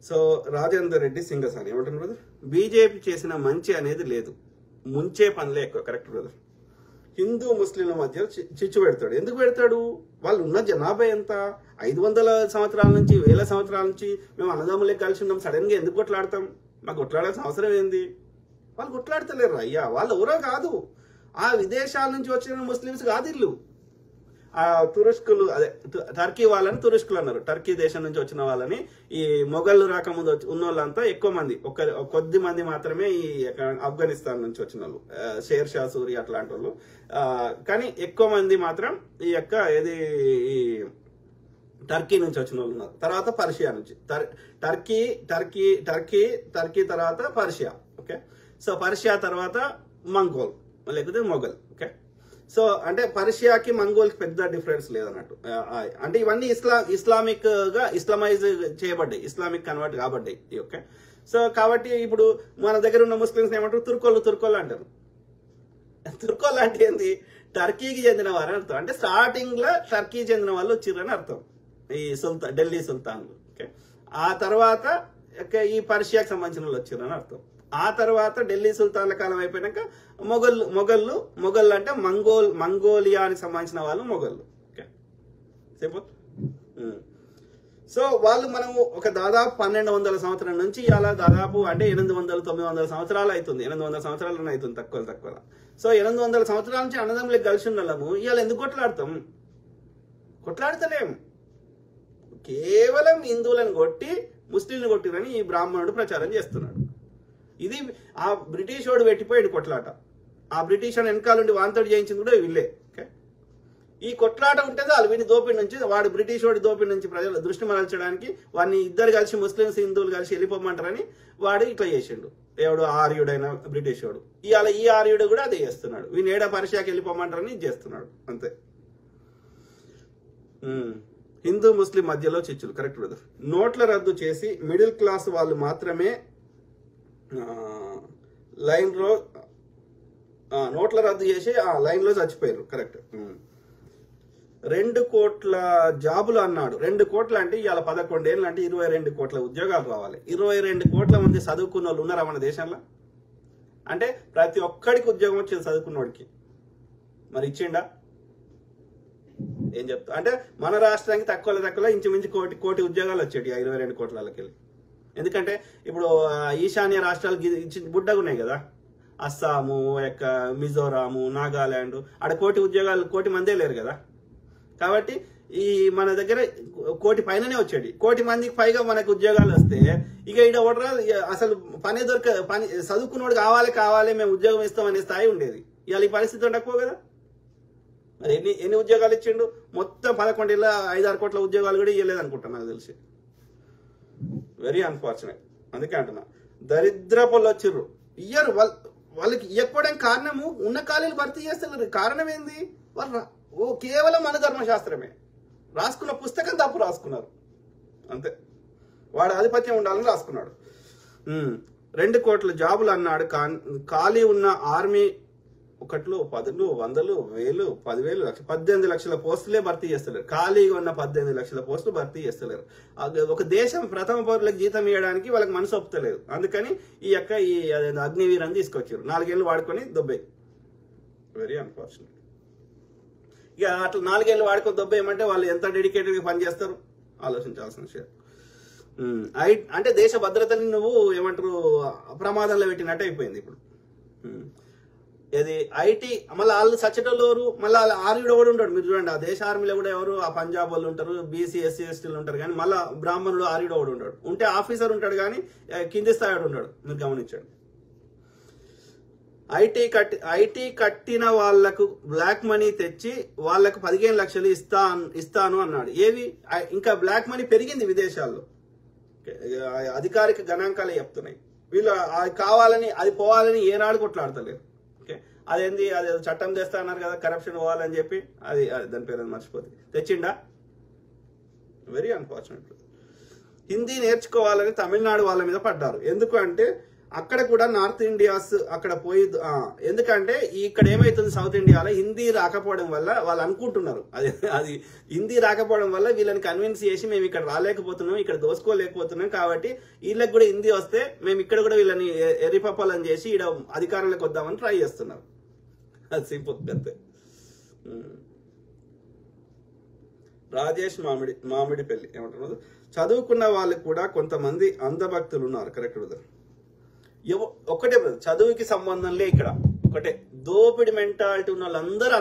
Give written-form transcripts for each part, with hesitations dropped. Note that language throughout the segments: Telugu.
సో రాజేందర్ రెడ్డి సింగసాని ఏమంటారు బ్రదర్? బీజేపీ చేసిన మంచి అనేది లేదు, ముంచే పనులే ఎక్కువ. Correct brother. హిందూ ముస్లింల మధ్య చిచ్చు పెడతాడు. ఎందుకు పెడతాడు? వాళ్ళు ఉన్న జనాభా ఎంత? 500 సంవత్సరాల నుంచి 1000 సంవత్సరాల నుంచి మేము అన్నదమ్ములే కలిసి ఉన్నాం. సడన్ గా ఎందుకు కొట్లాడతాం? మాకు కొట్లాడాల్సిన అవసరం ఏంది? వాళ్ళు కొట్లాడతలేరు అయ్యా. వాళ్ళు ఎవరో కాదు, ఆ విదేశాల నుంచి వచ్చిన ముస్లిమ్స్ కాదు వీళ్ళు. ఆ తురుష్కులు, అదే టర్కీ వాళ్ళని తురుష్కులు అన్నారు. టర్కీ దేశం నుంచి వచ్చిన వాళ్ళని. ఈ మొఘళ్ళు రాకముందు ఉన్న వాళ్ళంతా ఎక్కువ మంది, కొద్ది మంది మాత్రమే ఈ ఆఫ్ఘనిస్తాన్ నుంచి వచ్చిన వాళ్ళు, షేర్ షా సూరి అట్లాంటి వాళ్ళు. కానీ ఎక్కువ మంది మాత్రం ఈ ఈ టర్కీ నుంచి వచ్చిన వాళ్ళు ఉన్నారు. తర్వాత పర్షియా నుంచి, టర్కీ తర్వాత పర్షియా. ఓకే, సో పర్షియా తర్వాత మంగోల్ లేకపోతే మొఘల్. ఓకే, సో అంటే పర్షియాకి మంగోల్కి పెద్ద డిఫరెన్స్ లేదన్నట్టు. అంటే ఇవన్నీ ఇస్లామిక్ గా ఇస్లామైజ్ చేయబడ్డాయి, ఇస్లామిక్ కన్వర్ట్ కాబడ్డాయి. ఓకే, సో కాబట్టి ఇప్పుడు మన దగ్గర ఉన్న ముస్లిమ్స్ ఏమంటారు? తుర్కోళ్ళు అంటారు. తుర్కోళ్ళు అంటే ఏంది? టర్కీకి చెందిన వారు అని అర్థం. అంటే స్టార్టింగ్ లో టర్కీ చెందిన వాళ్ళు వచ్చిర్రని అర్థం, ఈ ఢిల్లీ సుల్తాన్లు. ఓకే, ఆ తర్వాత ఈ పర్షియాకి సంబంధించిన వాళ్ళు వచ్చిర్రని అర్థం. ఆ తర్వాత ఢిల్లీ సుల్తాన్ల కాలం అయిపోయాక మొఘళ్ళు అంటే మంగోలియానికి సంబంధించిన వాళ్ళు మొఘళ్ళు. Okay, simple. సో వాళ్ళు మనము ఒక దాదాపు 1200 సంవత్సరం నుంచి ఇలా దాదాపు అంటే 800-900 సంవత్సరాలు అవుతుంది. 800 సంవత్సరాలు అవుతుంది తక్కువ. సో 800 సంవత్సరాల నుంచి అన్నదమ్ములకు కలిసి ఉన్నాము. ఇవాళ ఎందుకు కొట్లాడతాం? కొట్లాడతలేం. కేవలం హిందువులను కొట్టి ముస్లింలు కొట్టిరని ఈ బ్రాహ్మణుడు ప్రచారం చేస్తున్నాడు. ఇది ఆ బ్రిటిష్ వాడు పెట్టిపోయాడు కొట్లాట. ఆ బ్రిటిష్ వాడు వెనకాలండి వాంతోడు చేయించింది కూడా వీళ్ళే. ఓకే, ఈ కొట్లాట ఉంటే చాలు వీని దోపిడి నుంచి, వాడు బ్రిటిష్ వాడి దోపిడి నుంచి ప్రజల దృష్టి మరల్చడానికి వాడిని ఇద్దరు కలిసి ముస్లింస్ హిందువులు కలిసి వెళ్ళిపోమంటారని వాడు ఇట్లా చేసిండు. ఎవడు ఆర్యుడైన బ్రిటిష్ వాడు. ఇవాళ ఈ ఆర్యుడు కూడా అదే చేస్తున్నాడు. వీని ఏడా పర్షియాకి వెళ్ళిపోమంటారని ఇది చేస్తున్నాడు. అంతే. హిందూ ముస్లిం మధ్యలో చిచ్చులు. Correct brother. నోట్ల రద్దు చేసి మిడిల్ క్లాస్ వాళ్ళు మాత్రమే నోట్ల రద్దు చేసి లైన్ లో చచ్చిపోయారు. కరెక్ట్. 2 కోట్ల జాబులు అన్నాడు. 2 కోట్ల అంటే ఇవాళ 11 ఏళ్ళు అంటే 22 కోట్ల ఉద్యోగాలు రావాలి. 22 కోట్ల మంది చదువుకున్న వాళ్ళు ఉన్నారా మన దేశంలో? అంటే ప్రతి ఒక్కడికి ఉద్యోగం వచ్చేది చదువుకున్నోడికి. మరి ఇచ్చిండా? ఏం చెప్తా అంటే మన రాష్ట్రానికి తక్కువ ఇంచుమించు కోటి ఉద్యోగాలు వచ్చేటి 22 కోట్లకి వెళ్ళి. ఎందుకంటే ఇప్పుడు ఈశాన్య రాష్ట్రాలు బుడ్డగా ఉన్నాయి కదా, అస్సాము, మిజోరాము, నాగాలాండ్, ఆడ కోటి మందే లేరు కదా. కాబట్టి ఈ మన దగ్గర కోటి పైననే వచ్చేది. కోటి మందికి పైగా మనకు ఉద్యోగాలు వస్తే ఇక ఈడ ఓడరా అసలు పని చదువుకున్నోడు కావాలి మేము ఉద్యోగం ఇస్తామనే స్థాయి ఉండేది. ఇవాళ ఈ పరిస్థితి ఉండకపో కదా. మరి ఎన్ని ఉద్యోగాలు ఇచ్చిండు? మొత్తం 11 ఏళ్ళ 5-6 కోట్ల ఉద్యోగాలు కూడా ఇవ్వలేదు అనుకుంటా నాకు తెలిసి. Very unfortunate. అందుకే అంటున్నా, దరిద్రపులు వచ్చిర్రు ఇయ్యరు. వాళ్ళకి ఇవ్వకపోవడానికి కారణము ఉన్న ఖాళీలు భర్తీ చేస్తున్నారు. కారణం ఏంది? వాళ్ళు కేవలం మన ధర్మశాస్త్రమే రాసుకున్న పుస్తకం తప్పు రాసుకున్నారు. అంతే, వాడు ఆధిపత్యం ఉండాలని రాసుకున్నాడు. 2 కోట్ల జాబులు అన్నాడు. ఖాళీ ఉన్న ఆర్మీ 1, 10, 100, 1000, 10,000, 18 లక్షల పోస్టులే భర్తీ చేస్తలేరు. ఖాళీగా ఉన్న 18 లక్షల పోస్టులు భర్తీ చేస్తలేరు. ఒక దేశం ప్రథమ పౌరులకు జీతం ఇవ్వడానికి వాళ్ళకి మనసు ఒప్పుతలేదు. అందుకని ఈ అగ్నివీర్ అని తీసుకొచ్చారు. 4 ఏళ్ళు వాడుకొని దొబ్బాయి. Very unfortunate. ఇక అట్లా 4 ఏళ్ళు వాడుకొని దొబ్బేయమంటే వాళ్ళు ఎంత డెడికేటెడ్గా పనిచేస్తారు ఆలోచించాల్సిన విషయం. అంటే దేశ భద్రతని నువ్వు ఏమంటారు ప్రమాదంలో పెట్టినట్టు అయిపోయింది ఇప్పుడు. ఇది ఐటీ మళ్ళీ వాళ్ళు సచ్చటోళ్ళు ఎవరు? మళ్ళీ ఆర్యుడు ఎవడు ఉంటాడు? మీరు చూడండి, ఆ దేశ ఆర్మీలో కూడా ఎవరు? ఆ పంజాబ్ వాళ్ళు ఉంటారు, బీసీ ఎస్సీ ఎస్టీలు ఉంటారు. కానీ మళ్ళీ బ్రాహ్మణుడు ఆర్యుడు ఎవడు ఉంటాడు? ఉంటే ఆఫీసర్ ఉంటాడు కానీ కింది స్థాయి ఉంటాడు. మీరు గమనించండి. ఐటీ కట్టిన వాళ్లకు బ్లాక్ మనీ తెచ్చి వాళ్లకు 15 లక్షలు ఇస్తాను అన్నాడు. ఏవి? ఇంకా బ్లాక్ మనీ పెరిగింది విదేశాల్లో. అధికారిక గణాంకాలే చెప్తున్నాయి. వీళ్ళు కావాలని అది పోవాలని ఏనాడు కొట్లాడతలేరు. అదేంది, అది చట్టం తెస్తా అన్నారు కదా, కరప్షన్ పోవాలని చెప్పి. అది దాని పేరు మర్చిపోతుంది. తెచ్చిండా? Very unfortunate. హిందీ నేర్చుకోవాలని తమిళనాడు వాళ్ళ మీద పడ్డారు. ఎందుకు అంటే అక్కడ కూడా నార్త్ ఇండియాస్ అక్కడ పోయి ఎందుకంటే ఇక్కడ ఏమైతుంది సౌత్ ఇండియాలో హిందీ రాకపోవడం వల్ల వాళ్ళు అనుకుంటున్నారు అది హిందీ రాకపోవడం వల్ల వీళ్ళని కన్విన్స్ చేసి మేము ఇక్కడ రాలేకపోతున్నాం, ఇక్కడ దోసుకోలేకపోతున్నాం, కాబట్టి వీళ్ళకి కూడా హిందీ వస్తే మేము ఇక్కడ కూడా వీళ్ళని ఎరిపప్పాలని చేసి ఇక్కడ అధికారంలోకి వద్దామని ట్రై చేస్తున్నారు. అది సింపుల్ అంతే. రాజేష్ మామిడిపల్లి ఏమంటున్నారు, చదువుకున్న వాళ్ళు కూడా కొంతమంది అంధభక్తులు ఉన్నారు. Correct brother. ఒకటే బ్రదర్, చదువుకి సంబంధం లే ఇక్కడ, ఒకటే దోపిడి మెంటాలిటీ ఉన్న వాళ్ళందరూ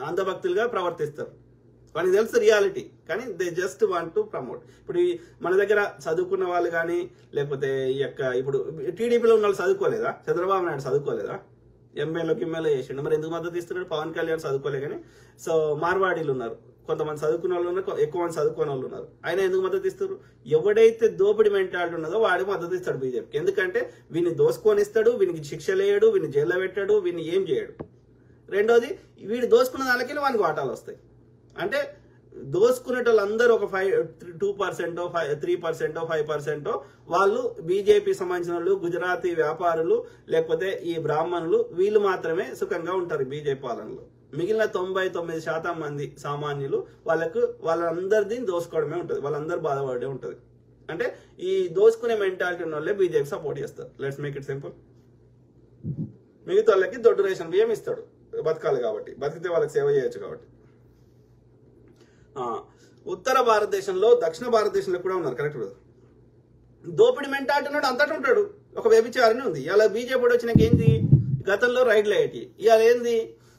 అంధభక్తులుగా ప్రవర్తిస్తారు. వాళ్ళకి తెలుసు రియాలిటీ, కానీ they just want to promote. ఇప్పుడు మన దగ్గర చదువుకున్న వాళ్ళు కానీ లేకపోతే ఈ యొక్క ఇప్పుడు టీడీపీలో ఉన్న వాళ్ళు చదువుకోలేదా? చంద్రబాబు నాయుడు చదువుకోలేదా? ఎంఏలో చేసిండు, మరి ఎందుకు మద్దతు ఇస్తున్నాడు? పవన్ కళ్యాణ్ చదువుకోలే కానీ. సో మార్వాడీలు ఉన్నారు, కొంతమంది చదువుకున్న వాళ్ళు ఉన్నారు, ఎక్కువ మంది చదువుకునే వాళ్ళు ఉన్నారు. ఆయన ఎందుకు మద్దతు ఇస్తారు? ఎవడైతే దోపిడి మెంటాలిటీ ఉన్నదో వాడికి మద్దతు ఇస్తాడు బీజేపీకి. ఎందుకంటే వీడిని దోసుకొని ఇస్తాడు, వీనికి శిక్ష లేయడు, వీడిని జైల్లో పెట్టాడు, వీడిని ఏం చేయడు. రెండోది, వీడు దోసుకున్న దానికి వానికి వాటాలు వస్తాయి. అంటే దోసుకునే వాళ్ళందరూ ఒక 2%, 3%, 5% వాళ్ళు బీజేపీ సంబంధించిన వాళ్ళు, గుజరాతీ వ్యాపారులు లేకపోతే ఈ బ్రాహ్మణులు, వీళ్ళు మాత్రమే సుఖంగా ఉంటారు బీజేపీ పాలనలో. మిగిలిన 99% మంది సామాన్యులు వాళ్ళందరిది దోసుకోవడమే ఉంటుంది, వాళ్ళందరూ బాధపడే ఉంటుంది. అంటే ఈ దోసుకునే మెంటాలిటీ ఉన్న వాళ్ళే బీజేపీ సపోర్ట్ చేస్తారు. Let's make it simple. మిగతా వాళ్ళకి దొడ్డు రేషన్ బియ్యం ఇస్తాడు, బతకాలి కాబట్టి, బతికితే వాళ్ళకి సేవ చేయొచ్చు కాబట్టి. ఉత్తర భారతదేశంలో దక్షిణ భారతదేశంలో కూడా ఉన్నారు. Correct brother. దోపిడి మెంటాలిటీ ఉన్నాడు, అంతటా ఉంటాడు. ఒక వ్యభిచారిని ఉంది, ఇలా బీజేపీ వచ్చినాక ఏంది, గతంలో రైడ్లు అయ్యేటి, ఇవాళ ఏంది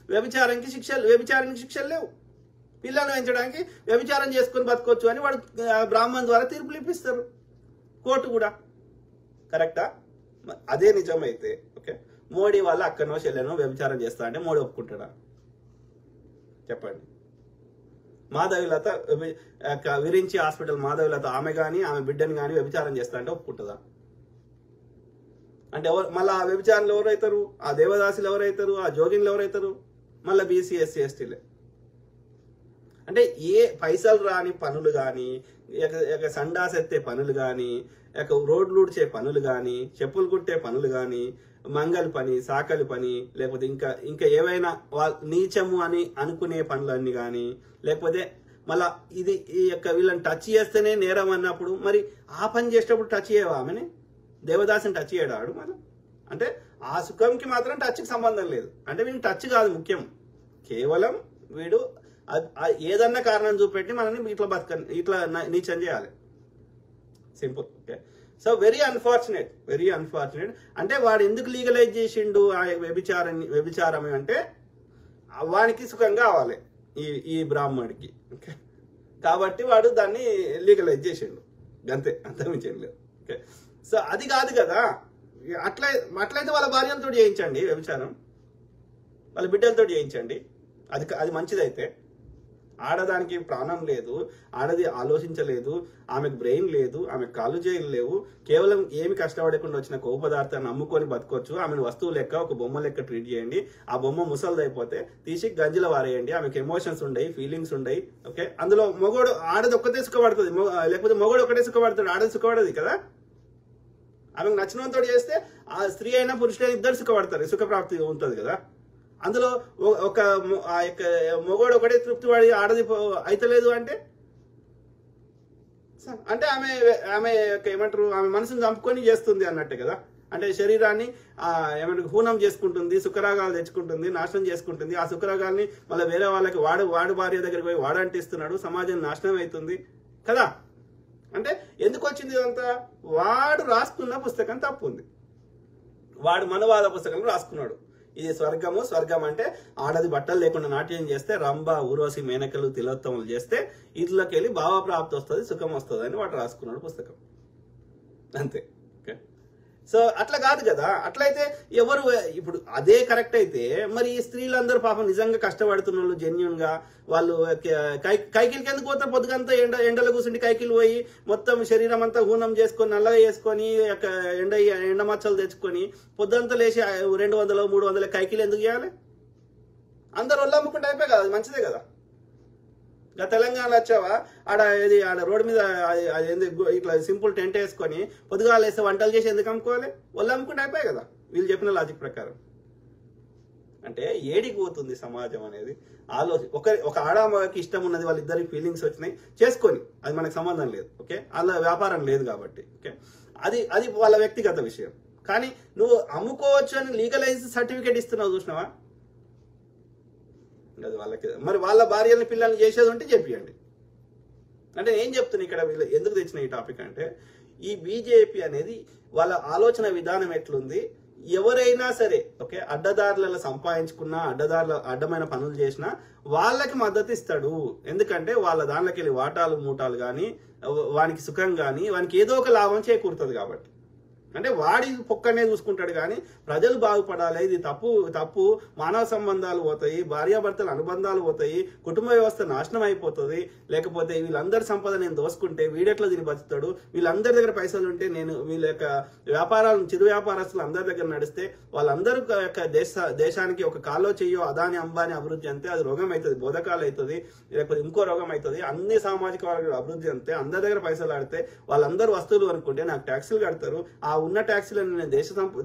వ్యభిచారానికి శిక్షలు లేవు. పిల్లల్ని పెంచడానికి వ్యభిచారం చేసుకుని బతకొచ్చు అని వాడు బ్రాహ్మణ్ ద్వారా తీర్పులు ఇప్పిస్తారు కోర్టు కూడా. కరెక్టా? అదే నిజమైతే ఓకే, మోడీ వాళ్ళ అక్కనో చెల్లెనో వ్యభిచారం చేస్తా అంటే మోడీ ఒప్పుకుంటాడా? చెప్పండి. మాధవిలత విరించి హాస్పిటల్ మాధవిలత ఆమె కానీ ఆమె బిడ్డని కానీ వ్యభిచారం చేస్తా అంటే ఒప్పుకుంటుందా? అంటే మళ్ళీ ఆ వ్యభిచారులు ఎవరైతారు? ఆ దేవదాసులు ఎవరైతారు? ఆ జోగిన్లు ఎవరైతారు? మళ్ళీ బీసీ ఎస్సీ ఎస్టీలే. అంటే ఏ పైసలు రాని పనులు కానీ, సండాస్ ఎత్తే పనులు కానీ, రోడ్లు ఊడ్చే పనులు కానీ, చెప్పులు కుట్టే పనులు కానీ, మంగళ పని, సాకలి పని, లేకపోతే ఇంకా ఏవైనా నీచము అని అనుకునే పనులన్నీ కానీ, లేకపోతే మళ్ళా ఇది ఈ యొక్క వీళ్ళని టచ్ చేస్తేనే నేరం అన్నప్పుడు మరి ఆ పని చేసేటప్పుడు టచ్ చేయవా ఆమెని? దేవదాసుని టచ్ చేయడాడు మనం. అంటే ఆ సుఖంకి మాత్రం టచ్కి సంబంధం లేదు. అంటే వీడికి టచ్ కాదు ముఖ్యం, కేవలం వీడు ఏదన్నా కారణం చూపెట్టి మనల్ని ఇట్లా నీచం చేయాలి. Simple. Okay. So very unfortunate. అంటే వాడు ఎందుకు లీగలైజ్ చేసిండు ఆ వ్యభిచారం అంటే వానికి సుఖం కావాలి ఈ బ్రాహ్మణుడికి. ఓకే, కాబట్టి వాడు దాన్ని లీగలైజ్ చేసిండు, అంతే, అంతకుమించి లేదు. ఓకే, సో అది కాదు కదా. అట్లయితే వాళ్ళ భార్యలతో చేయించండి వ్యభిచారం, వాళ్ళ బిడ్డలతో చేయించండి, అది మంచిదైతే. ఆడదానికి ప్రాణం లేదు, ఆడది ఆలోచించలేదు, ఆమెకు బ్రెయిన్ లేదు, ఆమెకు కాళ్ళు చేతులు లేవు, కేవలం ఏమి కష్టపడకుండా వచ్చిన కొవ్వు పదార్థాన్ని అమ్ముకొని బతకొచ్చు. ఆమెను వస్తువు లెక్క, ఒక బొమ్మ లెక్క ట్రీట్ చేయండి. ఆ బొమ్మ ముసలిదైపోతే తీసి గంజిలో వారేయండి. ఆమెకు ఎమోషన్స్ ఉండయి, ఫీలింగ్స్ ఉండయి. ఓకే, అందులో ఆడది ఒక్కటే సుఖపడుతుంది, లేకపోతే మొగోడు ఒకటే సుఖపడతాడు, ఆడది సుఖపడదు కదా. ఆమెకు నచ్చినంతో చేస్తే ఆ స్త్రీ అయినా పురుషుడైనా ఇద్దరు సుఖపడతారు, సుఖప్రాప్తి ఉంటుంది కదా. అందులో ఒక ఆ యొక్క మొగోడు ఒకటే తృప్తి పడి ఆడది అయితలేదు అంటే ఆమె ఏమంటారు, ఆమె మనసును చంపుకొని చేస్తుంది అన్నట్టే కదా. అంటే శరీరాన్ని ఏమంటారు హూనం చేసుకుంటుంది, సుఖరాగాలు తెచ్చుకుంటుంది, నాశనం చేసుకుంటుంది. ఆ సుఖరాగాల్ని మళ్ళీ వేరే వాళ్ళకి వాడు భార్య దగ్గరికి పోయి వాడంటిస్తున్నాడు, సమాజం నాశనం అవుతుంది కదా. అంటే ఎందుకు వచ్చింది ఇదంతా? వాడు రాసుకున్న పుస్తకం తప్పు ఉంది, వాడు మనవాద పుస్తకంలో రాసుకున్నాడు. ఇది స్వర్గం అంటే ఆడది బట్టలు లేకుండా నాట్యం చేస్తే, రంభ, ఊర్వశి, మేనకలు, తిలోత్తములు చేస్తే ఇట్లోకి వెళ్ళి భావప్రాప్తి వస్తుంది, సుఖం వస్తుంది అని వాడు రాసుకున్నాడు పుస్తకం, అంతే. ఓకే, సో అట్లా కాదు కదా. అట్లయితే ఎవరు ఇప్పుడు అదే కరెక్ట్ అయితే మరి ఈ స్త్రీలందరూ పాపం నిజంగా కష్టపడుతున్న వాళ్ళు, జెన్యున్ గా వాళ్ళు కైకిలకి ఎందుకు పోతారు? పొద్దుగంతా ఎండలో కూర్చుండి కైకిలు పోయి మొత్తం శరీరం అంతా హూనం చేసుకొని, నల్లగా చేసుకొని, ఎండ మచ్చలు తెచ్చుకొని పొద్దుంతా లేచి 200, 300 కైకిలు ఎందుకు చేయాలి? అందరు ఒళ్ళు అమ్ముకుంటే అయిపోయి కదా, అది మంచిదే కదా. ఇంకా తెలంగాణలో వచ్చావా ఆడ రోడ్డు మీద ఇట్లా సింపుల్ టెంట్ వేసుకొని పొద్దుగాల వేస్తే వంటలు చేసి ఎందుకు అమ్ముకోవాలి? వాళ్ళు అమ్ముకుంటే అయిపోయాయి కదా వీళ్ళు చెప్పిన లాజిక్ ప్రకారం. అంటే ఏడికి పోతుంది సమాజం అనేది ఒక ఆడమ్మకి ఇష్టం ఉన్నది, వాళ్ళిద్దరికి ఫీలింగ్స్ వచ్చినాయి చేసుకొని, అది మనకు సంబంధం లేదు. ఓకే, అలా వ్యాపారం లేదు కాబట్టి. ఓకే, అది వాళ్ళ వ్యక్తిగత విషయం. కానీ నువ్వు అమ్ముకోవచ్చు అని లీగలైజ్ సర్టిఫికేట్ ఇస్తున్నావు చూసినావా? అది వాళ్ళకి. మరి వాళ్ళ భార్యని పిల్లల్ని చేసేది ఉంటే చెప్పియండి. అంటే నేను చెప్తున్నా ఇక్కడ వీళ్ళు ఎందుకు తెచ్చిన ఈ టాపిక్ అంటే, ఈ బీజేపీ అనేది వాళ్ళ ఆలోచన విధానం ఎట్లుంది, ఎవరైనా సరే ఓకే అడ్డదారులలో సంపాదించుకున్నా అడ్డమైన పనులు చేసినా వాళ్ళకి మద్దతు ఇస్తాడు. ఎందుకంటే వాళ్ళ దాంట్లోకి వెళ్ళి వాటాలు మూటాలు కానీ వానికి సుఖం కానీ వానికి ఏదో ఒక లాభం చేకూరుతుంది కాబట్టి. అంటే వాడి పొక్కనే చూసుకుంటాడు కానీ ప్రజలు బాగుపడాలి. ఇది తప్పు. మానవ సంబంధాలు పోతాయి, భార్యాభర్తల అనుబంధాలు పోతాయి, కుటుంబ వ్యవస్థ నాశనం అయిపోతుంది. లేకపోతే వీళ్ళందరి సంపద నేను దోసుకుంటే వీడెట్లా దీన్ని బతుకుతాడు, వీళ్ళందరి దగ్గర పైసలు ఉంటే నేను వీళ్ళ యొక్క వ్యాపారాలను చిరు వ్యాపారస్తులు అందరి దగ్గర నడిస్తే వాళ్ళందరూ యొక్క దేశానికి ఒక కాలో చెయ్యో అదాని అంబాని అభివృద్ధి అంతే అది రోగం అవుతుంది, బోధకాలు అవుతుంది, లేకపోతే ఇంకో రోగం అవుతుంది. అన్ని సామాజిక వర్గాల అభివృద్ధి అంతే. అందరి దగ్గర పైసలు ఆడితే వాళ్ళందరూ వస్తువులు అనుకుంటే నాకు ట్యాక్సులు కడతారు, ఆ ఉన్న ట్యాక్సీలను నేను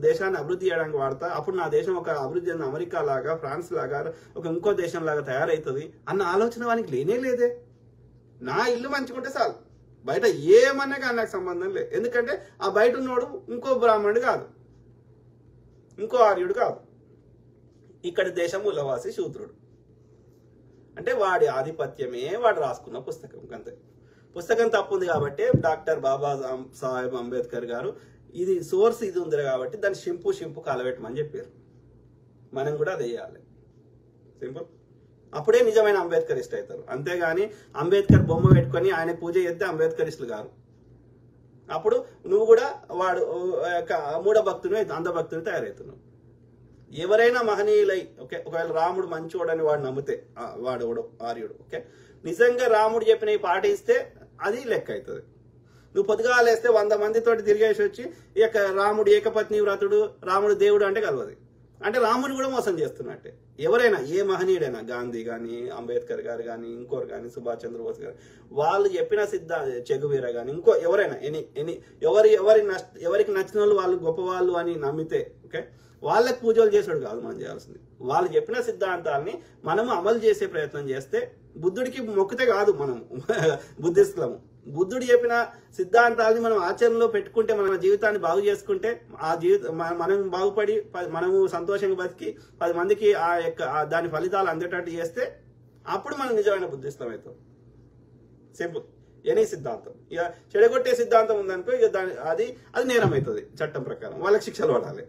దేశాన్ని అభివృద్ధి చేయడానికి వాడతా, అప్పుడు నా దేశం ఒక అభివృద్ధి అమెరికా లాగా ఫ్రాన్స్ లాగా ఒక ఇంకో దేశం లాగా తయారవుతుంది అన్న ఆలోచన వానికి లేనే లేదే. నా ఇల్లు మంచుకుంటే చాలు, బయట ఏమన్నా కానీ నాకు సంబంధం లేదు. ఎందుకంటే ఆ బయట ఉన్నోడు ఇంకో బ్రాహ్మణుడు కాదు, ఇంకో ఆర్యుడు కాదు, ఇక్కడ దేశం మూలవాసి శూద్రుడు. అంటే వాడి ఆధిపత్యమే వాడు రాసుకున్న పుస్తకం. అంతే. పుస్తకం తప్పుంది కాబట్టి డాక్టర్ బాబా సాహెబ్ అంబేద్కర్ గారు ఇది సోర్స్ ఇది ఉంది కాబట్టి దాన్ని షింపు కాలబెట్టమని చెప్పారు. మనం కూడా అది వేయాలి. సింపుల్. అప్పుడే నిజమైన అంబేద్కరిస్ట్ అవుతారు. అంతేగాని అంబేద్కర్ బొమ్మ పెట్టుకొని ఆయన పూజ చేస్తే అంబేద్కరిస్టులు గారు. అప్పుడు నువ్వు కూడా వాడు మూఢ భక్తుని అంధభక్తుని తయారవుతున్నావు. ఎవరైనా మహనీయులై ఓకే ఒకవేళ రాముడు మంచోడని వాడు నమ్మితే వాడు ఆర్యుడు ఓకే నిజంగా రాముడు చెప్పినవి పాటిస్తే అది లెక్క అవుతుంది. నువ్వు పొద్దుగాలేస్తే 100 మందితోటి తిరిగేసి వచ్చి ఇక రాముడు ఏకపత్ని వ్రతుడు, రాముడు దేవుడు అంటే కలవదు. అంటే రాముని కూడా మోసం చేస్తున్నట్టే. ఎవరైనా ఏ మహనీయుడైనా, గాంధీ కానీ అంబేద్కర్ గారు కానీ ఇంకోరు కానీ సుభాష్ చంద్రబోస్ గారు వాళ్ళు చెప్పిన చెగువీర కానీ ఇంకో ఎవరైనా ఎవరికి నచ్చిన వాళ్ళు గొప్పవాళ్ళు అని నమ్మితే ఓకే వాళ్ళకి పూజలు చేసాడు కాదు మనం చేయాల్సింది. వాళ్ళు చెప్పిన సిద్ధాంతాలని మనము అమలు చేసే ప్రయత్నం చేస్తే, బుద్ధుడికి మొక్కితే కాదు మనం బుద్ధిస్టులము, బుద్ధుడు చెప్పిన సిద్ధాంతాలని మనం ఆచరణలో పెట్టుకుంటే, మన జీవితాన్ని బాగు చేసుకుంటే, ఆ మనం బాగుపడి మనము సంతోషంగా బతికి 10 మందికి దాని ఫలితాలు అందేటట్టు చేస్తే అప్పుడు మనం నిజమైన బుద్ధిస్తం అవుతాం. సింపుల్. ఎనీ సిద్ధాంతం ఇక చెడగొట్టే సిద్ధాంతం ఉందనుకో ఇక అది నేరం అవుతుంది చట్టం ప్రకారం, వాళ్ళకి శిక్షలు పడాలి.